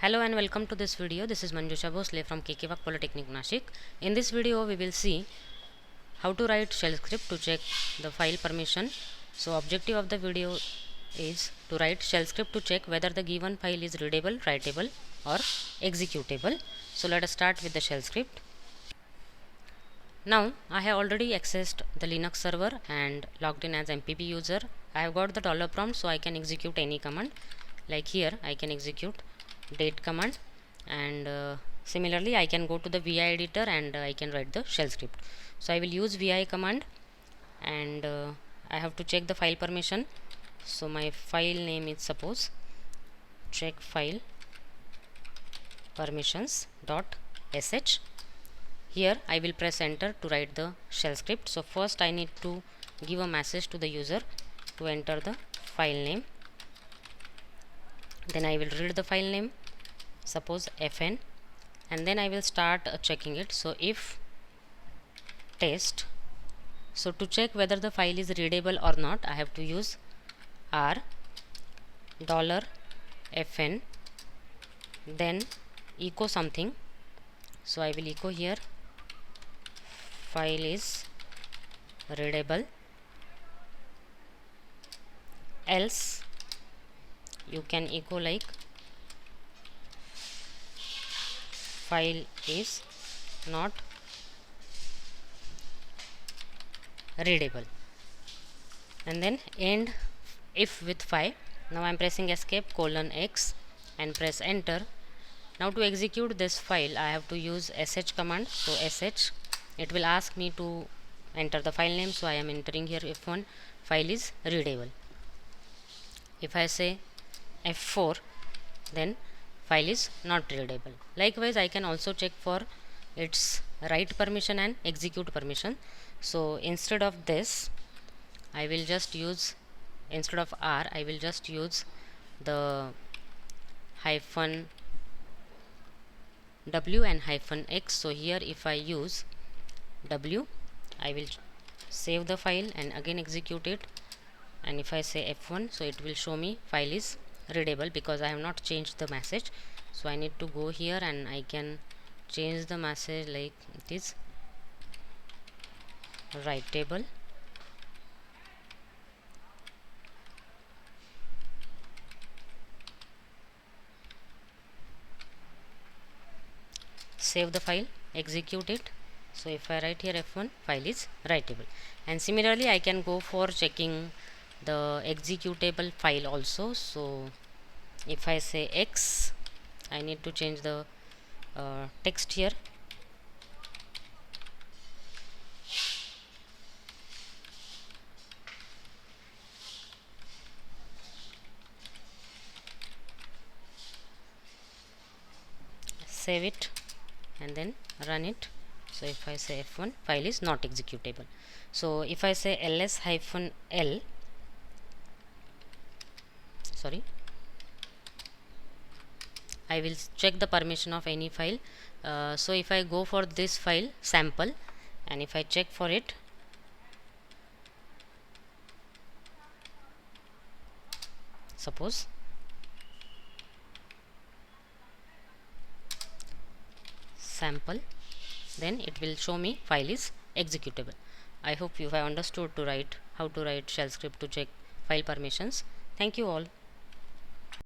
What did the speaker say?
Hello and welcome to this video. This is Manjusha Bhosle from KK Wagh Polytechnic Nashik. In this video we will see how to write shell script to check the file permission. So objective of the video is to write shell script to check whether the given file is readable, writable or executable. So let us start with the shell script. Now I have already accessed the Linux server and logged in as MPP user. I have got the dollar prompt, so I can execute any command. Like here I can execute date command, and similarly I can go to the vi editor and I can write the shell script. So I will use vi command, and I have to check the file permission. So my file name is suppose check file permissions dot sh. Here I will press enter to write the shell script. So first I need to give a message to the user to enter the file name. Then I will read the file name, suppose fn, and then I will start checking it. So if test, so to check whether the file is readable or not, I have to use r $fn, then echo something. So I will echo here file is readable, else you can echo like file is not readable, and then end if with 5. Now I am pressing escape :x and press enter. Now to execute this file I have to use sh command. So sh, it will ask me to enter the file name, so I am entering here f1, file is readable. If I say f4, then file is not readable. Likewise I can also check for its write permission and execute permission. So instead of this I will just use, instead of r I will just use the hyphen w and hyphen x. So here if I use w, I will save the file and again execute it, and if I say f1, so it will show me file is readable because I have not changed the message. So I need to go here and I can change the message like it is writable. Save the file, execute it. So if I write here f1, file is writable. And similarly I can go for checking the executable file also. So if I say x, I need to change the text here. Save it and then run it. So if I say f1, file is not executable. So if I say ls hyphen l, sorry, I will check the permission of any file. So if I go for this file sample and if I check for it, suppose sample, then it will show me file is executable. I hope you have understood to write how to write shell script to check file permissions. Thank you all.